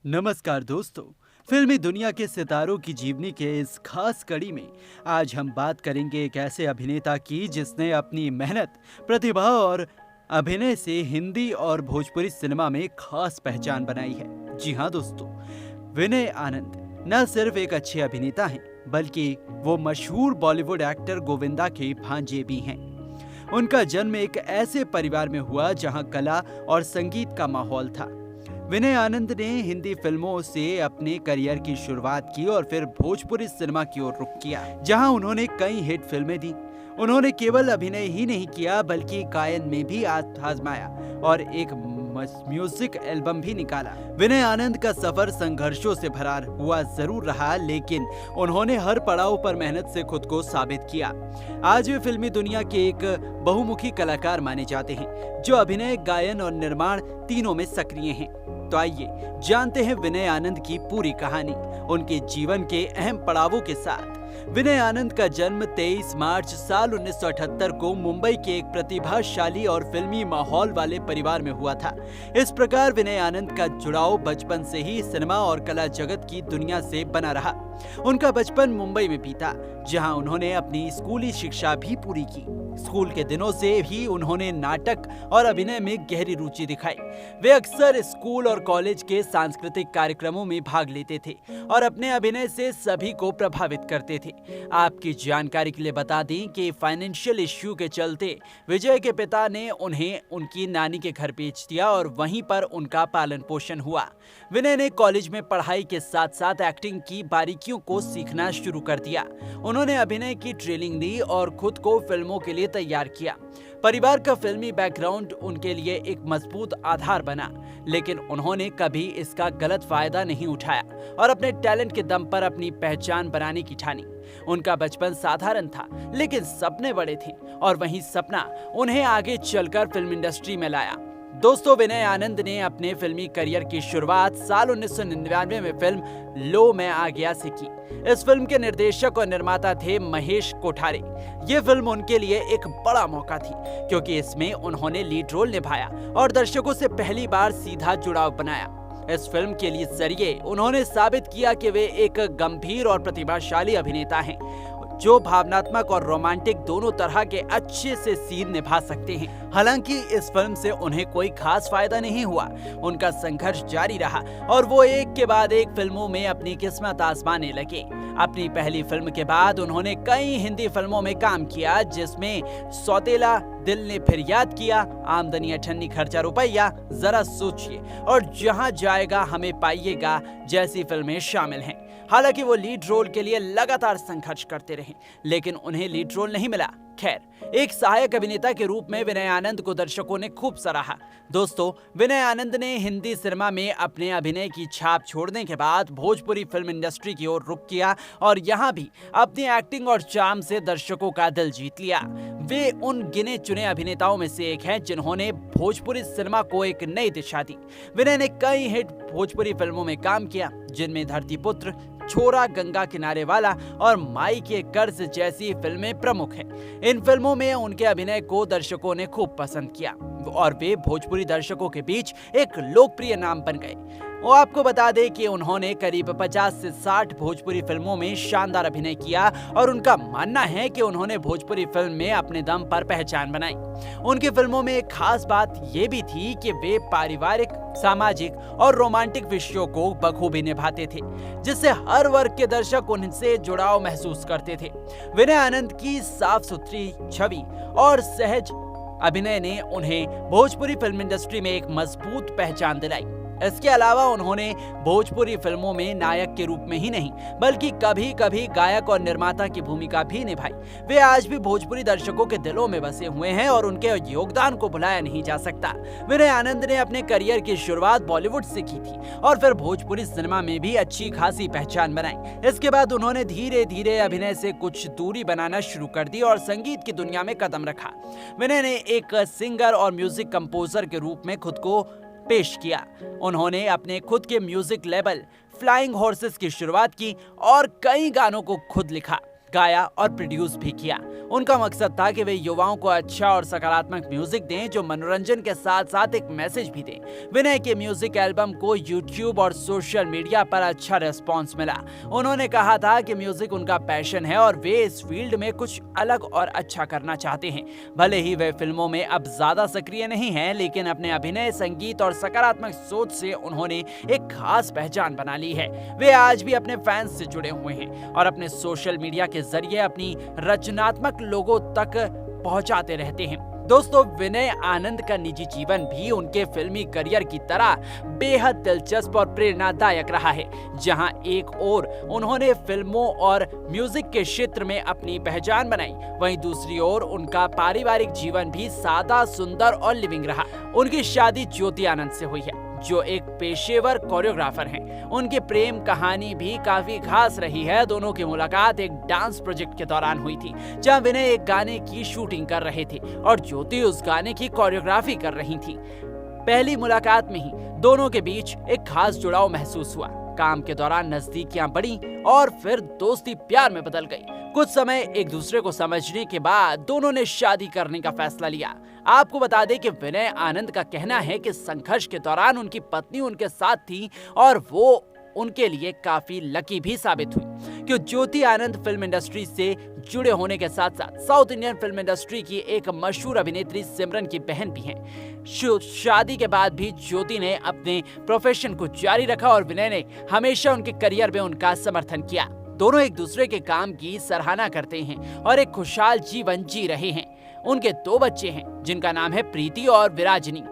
नमस्कार दोस्तों। फिल्मी दुनिया के सितारों की जीवनी के इस खास कड़ी में आज हम बात करेंगे एक ऐसे अभिनेता की जिसने अपनी मेहनत, प्रतिभा और अभिनय से हिंदी और भोजपुरी सिनेमा में खास पहचान बनाई है। जी हाँ दोस्तों, विनय आनंद न सिर्फ एक अच्छे अभिनेता हैं, बल्कि वो मशहूर बॉलीवुड एक्टर गोविंदा के भांजे भी हैं। उनका जन्म एक ऐसे परिवार में हुआ जहां कला और संगीत का माहौल था। विनय आनंद ने हिंदी फिल्मों से अपने करियर की शुरुआत की और फिर भोजपुरी सिनेमा की ओर रुख किया, जहां उन्होंने कई हिट फिल्में दी। उन्होंने केवल अभिनय ही नहीं किया, बल्कि गायन में भी आजमाया और एक म्यूजिक एल्बम भी निकाला। विनय आनंद का सफर संघर्षों से भरा हुआ जरूर रहा, लेकिन उन्होंने हर पड़ाव पर मेहनत से खुद को साबित किया। आज वे फिल्मी दुनिया के एक बहुमुखी कलाकार माने जाते हैं, जो अभिनय, गायन और निर्माण तीनों में सक्रिय हैं। तो आइए जानते हैं विनय आनंद की पूरी कहानी, उनके जीवन के अहम पड़ावों के साथ। विनय आनंद का जन्म 23 मार्च साल 1978 को मुंबई के एक प्रतिभाशाली और फिल्मी माहौल वाले परिवार में हुआ था। इस प्रकार विनय आनंद का जुड़ाव बचपन से ही सिनेमा और कला जगत की दुनिया से बना रहा। उनका बचपन मुंबई में बीता, जहां उन्होंने अपनी स्कूली शिक्षा भी पूरी की। स्कूल के दिनों से ही उन्होंने नाटक और अभिनय में गहरी रुचि दिखाई। वे अक्सर स्कूल और कॉलेज के सांस्कृतिक कार्यक्रमों में भाग लेते थे और अपने अभिनय से सभी को प्रभावित करते थे। आपकी जानकारी के लिए बता दें कि फाइनेंशियल इश्यू के चलते विजय के पिता ने उन्हें उनकी नानी के घर भेज दिया और वहीं पर उनका पालन पोषण हुआ। विनय ने कॉलेज में पढ़ाई के साथ साथ एक्टिंग की बारीकियों को सीखना शुरू कर दिया। उन्होंने अभिनय की ट्रेनिंग ली और खुद को फिल्मों के लिए तैयार किया। परिवार का फिल्मी बैकग्राउंड उनके लिए एक मजबूत आधार बना, लेकिन उन्होंने कभी इसका गलत फायदा नहीं उठाया और अपने टैलेंट के दम पर अपनी पहचान बनाने की ठानी। उनका बचपन साधारण था, लेकिन सपने बड़े थे और वही सपना उन्हें आगे चलकर फिल्म इंडस्ट्री में लाया। दोस्तों, विनय आनंद ने अपने फिल्मी करियर की शुरुआत साल 1999 में फिल्म लो मैं आ गया से की। इस फिल्म के निर्देशक और निर्माता थे महेश कोठारे। ये फिल्म उनके लिए एक बड़ा मौका थी, क्योंकि इसमें उन्होंने लीड रोल निभाया और दर्शकों से पहली बार सीधा जुड़ाव बनाया। इस फिल्म के लिए जरिए उन्होंने साबित किया कि वे एक गंभीर और प्रतिभाशाली अभिनेता हैं, जो भावनात्मक और रोमांटिक दोनों तरह के अच्छे से सीन निभा सकते हैं। हालांकि इस फिल्म से उन्हें कोई खास फायदा नहीं हुआ। उनका संघर्ष जारी रहा और वो एक के बाद एक फिल्मों में अपनी किस्मत आजमाने लगे। अपनी पहली फिल्म के बाद उन्होंने कई हिंदी फिल्मों में काम किया, जिसमें सौतेला, दिल ने फिर याद किया, आमदनी अठन्नी खर्चा रुपया, जरा सोचिए और जहां जाएगा हमें पाइएगा जैसी फिल्में शामिल हैं। हालांकि वो लीड रोल के लिए लगातार संघर्ष करते रहे, लेकिन उन्हें लीड रोल नहीं मिला। खैर, एक सहायक अभिनेता के रूप में विनय आनंद को दर्शकों ने खूब सराहा। दोस्तों, विनय आनंद ने हिंदी सिनेमा में अपने अभिनय की छाप छोड़ने के बाद भोजपुरी फिल्म इंडस्ट्री की ओर रुख किया और यहाँ भी अपनी एक्टिंग और चार्म से दर्शकों का दिल जीत लिया। वे उन गिने चुने अभिनेताओं में से एक हैं जिन्होंने भोजपुरी सिनेमा को एक नई दिशा दी। विनय ने कई हिट भोजपुरी फिल्मों में काम किया, जिनमें धरतीपुत्र, छोरा, गंगा किनारे वाला और माई के कर्ज जैसी फिल्में प्रमुख हैं। इन फिल्मों में उनके अभिनय को दर्शकों ने खूब पसंद किया और वे भोजपुरी दर्शकों के बीच एक लोकप्रिय नाम बन गए। वो आपको बता दें कि उन्होंने करीब 50 से 60 भोजपुरी फिल्मों में शानदार अभिनय किया और उनका मानना है कि उन्होंने भोजपुरी फिल्म में अपने दम पर पहचान बनाई। उनकी फिल्मों में एक खास बात ये भी थी कि वे पारिवारिक, सामाजिक और रोमांटिक विषयों को बखूबी निभाते थे, जिससे हर वर्ग के दर्शक उनसे जुड़ाव महसूस करते थे। विनय आनंद की साफ सुथरी छवि और सहज अभिनय ने उन्हें भोजपुरी फिल्म इंडस्ट्री में एक मजबूत पहचान दिलाई। इसके अलावा उन्होंने भोजपुरी फिल्मों में नायक के रूप में ही नहीं, बल्कि कभी कभी गायक और निर्माता की भूमिका भी निभाई। वे आज भी भोजपुरी दर्शकों के दिलों में बसे हुए हैं और उनके योगदान को भुलाया नहीं जा सकता। विनय आनंद ने अपने करियर की शुरुआत बॉलीवुड से की थी और फिर भोजपुरी सिनेमा में भी अच्छी खासी पहचान बनाई। इसके बाद उन्होंने धीरे धीरे अभिनय से कुछ दूरी बनाना शुरू कर दी और संगीत की दुनिया में कदम रखा। विनय ने एक सिंगर और म्यूजिक कंपोजर के रूप में खुद को पेश किया। उन्होंने अपने खुद के म्यूजिक लेबल फ्लाइंग हॉर्सेस की शुरुआत की और कई गानों को खुद लिखा। गाया और प्रोड्यूस भी किया। उनका मकसद था कि वे युवाओं को अच्छा और सकारात्मक म्यूजिक दें जो मनोरंजन के साथ साथ एक मैसेज भी दें। विनय के म्यूजिक एल्बम को यूट्यूब और सोशल मीडिया पर अच्छा रिस्पॉन्स मिला। उन्होंने कहा था कि म्यूजिक उनका पैशन है और वे इस फील्ड में कुछ अलग और अच्छा करना चाहते हैं। भले ही वे फिल्मों में अब ज्यादा सक्रिय नहीं हैं, लेकिन अपने अभिनय, संगीत और सकारात्मक सोच से उन्होंने एक खास पहचान बना ली है। वे आज भी अपने फैंस से जुड़े हुए हैं और अपने सोशल मीडिया के जरिए अपनी रचनात्मक लोगों तक पहुंचाते रहते हैं। दोस्तों, विनय आनंद का निजी जीवन भी उनके फिल्मी करियर की तरह बेहद दिलचस्प और प्रेरणादायक रहा है। जहां एक ओर उन्होंने फिल्मों और म्यूजिक के क्षेत्र में अपनी पहचान बनाई, वहीं दूसरी ओर उनका पारिवारिक जीवन भी सादा, सुंदर और लिविंग रहा। उनकी शादी ज्योति आनंद से हुई है, जो एक पेशेवर कोरियोग्राफर हैं। उनकी प्रेम कहानी भी काफी खास रही है। दोनों की मुलाकात एक डांस प्रोजेक्ट के दौरान हुई थी, जहां विनय एक गाने की शूटिंग कर रहे थे और ज्योति उस गाने की कोरियोग्राफी कर रही थी। पहली मुलाकात में ही दोनों के बीच एक खास जुड़ाव महसूस हुआ। काम के दौरान नजदीकियां बढ़ी और फिर दोस्ती प्यार में बदल गई। कुछ समय एक दूसरे को समझने के बाद दोनों ने शादी करने का फैसला लिया। आपको बता दें कि विनय आनंद का कहना है कि संघर्ष के दौरान उनकी पत्नी उनके साथ थी और वो उनके लिए काफी लकी भी साबित हुई, कि ज्योति आनंद फिल्म इंडस्ट्री से जुड़े होने के साथ साथ साउथ इंडियन फिल्म इंडस्ट्री की एक मशहूर अभिनेत्री सिमरन की बहन भी हैं। शादी के बाद भी ज्योति ने अपने प्रोफेशन को जारी रखा और विनय ने हमेशा उनके करियर में उनका समर्थन किया। दोनों एक दूसरे के काम की सराहना करते हैं और एक खुशहाल जीवन जी रहे हैं। उनके 2 बच्चे हैं, जिनका नाम है प्रीति और विराजनी।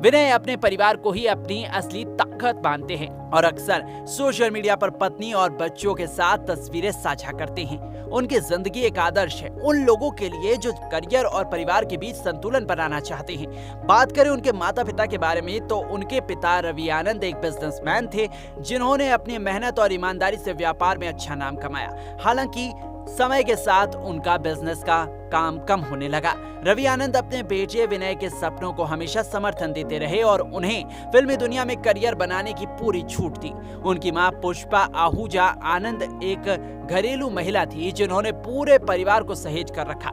विनय अपने परिवार को ही अपनी असली ताकत मानते हैं और अक्सर सोशल मीडिया पर पत्नी और बच्चों के साथ तस्वीरें साझा करते हैं। उनकी जिंदगी एक आदर्श है उन लोगों के लिए जो करियर और परिवार के बीच संतुलन बनाना चाहते हैं। बात करें उनके माता पिता के बारे में, तो उनके पिता रवि आनंद एक बिजनेसमैन थे, जिन्होंने अपनी मेहनत और ईमानदारी से व्यापार में अच्छा नाम कमाया। हालांकि समय के साथ उनका बिजनेस का काम कम होने लगा। रवि आनंद अपने बेटे विनय के सपनों को हमेशा समर्थन देते रहे और उन्हें फिल्मी दुनिया में करियर बनाने की पूरी छूट थी। उनकी मां पुष्पा आहूजा आनंद एक घरेलू महिला थी, जिन्होंने पूरे परिवार को सहेज कर रखा।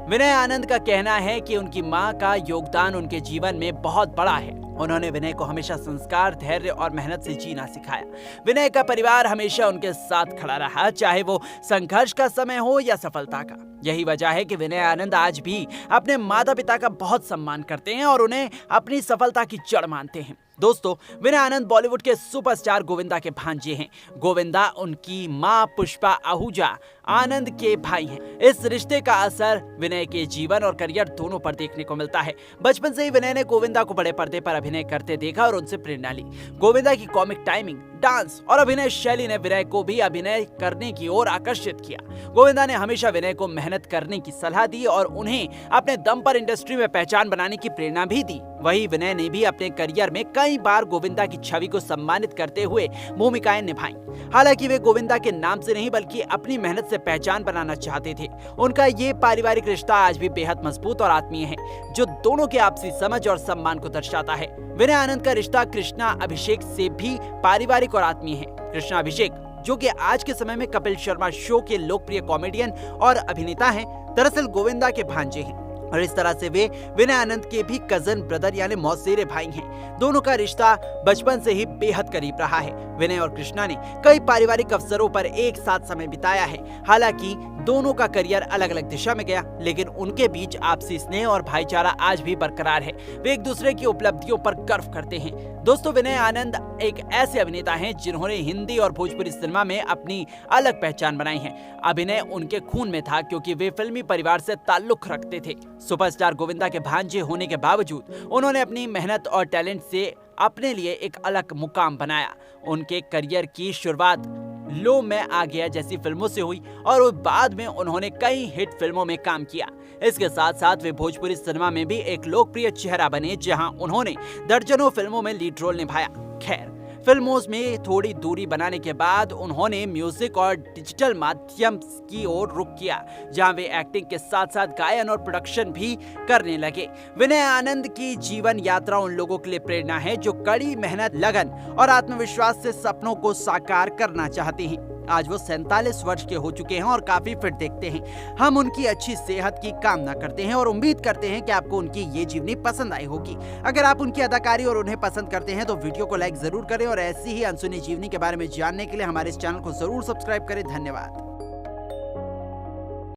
विनय आनंद का कहना है कि उनकी मां का योगदान उनके जीवन में बहुत बड़ा है। उन्होंने विनय को हमेशा संस्कार, धैर्य और मेहनत से जीना सिखाया। विनय का परिवार हमेशा उनके साथ खड़ा रहा, चाहे वो संघर्ष का समय हो या सफलता का। यही वजह है कि विनय आनंद आज भी अपने माता पिता का बहुत सम्मान करते हैं और उन्हें अपनी सफलता की जड़ मानते हैं। दोस्तों, विनय आनंद बॉलीवुड के सुपरस्टार गोविंदा के भांजे हैं। गोविंदा उनकी मां पुष्पा आहूजा आनंद के भाई हैं। इस रिश्ते का असर विनय के जीवन और करियर दोनों पर देखने को मिलता है। बचपन से ही विनय ने गोविंदा को बड़े पर्दे पर अभिनय करते देखा और उनसे प्रेरणा ली। गोविंदा की कॉमिक टाइमिंग, डांस और अभिनय शैली ने विनय को भी अभिनय करने की ओर आकर्षित किया। गोविंदा ने हमेशा विनय को मेहनत करने की सलाह दी और उन्हें अपने दम पर इंडस्ट्री में पहचान बनाने की प्रेरणा भी दी। वहीं विनय ने भी अपने करियर में कई बार गोविंदा की छवि को सम्मानित करते हुए भूमिकाएं निभाई। हालांकि वे गोविंदा के नाम से नहीं बल्कि अपनी मेहनत से पहचान बनाना चाहते थे। उनका ये पारिवारिक रिश्ता आज भी बेहद मजबूत और आत्मीय है, जो दोनों के आपसी समझ और सम्मान को दर्शाता है। विनय आनंद का रिश्ता कृष्णा अभिषेक से भी पारिवारिक और आत्मीय है। कृष्णा अभिषेक, जो कि आज के समय में कपिल शर्मा शो के लोकप्रिय कॉमेडियन और अभिनेता हैं, दरअसल गोविंदा के भांजे हैं और इस तरह से वे विनय आनंद के भी कजन ब्रदर यानी मौसेरे भाई हैं। दोनों का रिश्ता बचपन से ही बेहद करीब रहा है। विनय और कृष्णा ने कई पारिवारिक अवसरों पर एक साथ समय बिताया है। हालांकि दोनों का करियर अलग अलग दिशा में गया, लेकिन उनके बीच आपसी स्नेह और भाईचारा आज भी बरकरार है। वे एक दूसरे की उपलब्धियों पर गर्व करते हैं। दोस्तों, विनय आनंद एक ऐसे अभिनेता हैं जिन्होंने हिंदी और भोजपुरी सिनेमा में अपनी अलग पहचान बनाई है। अभिनय उनके खून में था, क्योंकि वे फिल्मी परिवार से ताल्लुक रखते थे। सुपरस्टार गोविंदा के भांजे होने के बावजूद उन्होंने अपनी मेहनत और टैलेंट से अपने लिए एक अलग मुकाम बनाया। उनके करियर की शुरुआत लो मैं आ गया जैसी फिल्मों से हुई और बाद में उन्होंने कई हिट फिल्मों में काम किया। इसके साथ साथ वे भोजपुरी सिनेमा में भी एक लोकप्रिय चेहरा बने, जहां उन्होंने दर्जनों फिल्मों में लीड रोल निभाया। खैर, फिल्मों में थोड़ी दूरी बनाने के बाद उन्होंने म्यूजिक और डिजिटल माध्यम की ओर रुख किया, जहां वे एक्टिंग के साथ साथ गायन और प्रोडक्शन भी करने लगे। विनय आनंद की जीवन यात्रा उन लोगों के लिए प्रेरणा है जो कड़ी मेहनत, लगन और आत्मविश्वास से सपनों को साकार करना चाहते हैं। आज वो 47 वर्ष के हो चुके हैं और काफी फिट दिखते हैं। हम उनकी अच्छी सेहत की कामना करते हैं और उम्मीद करते हैं कि आपको उनकी ये जीवनी पसंद आई होगी। अगर आप उनकी अदाकारी और उन्हें पसंद करते हैं तो वीडियो को लाइक जरूर करें और ऐसी ही अनसुनी जीवनी के बारे में जानने के लिए हमारे इस चैनल को जरूर सब्सक्राइब करें। धन्यवाद।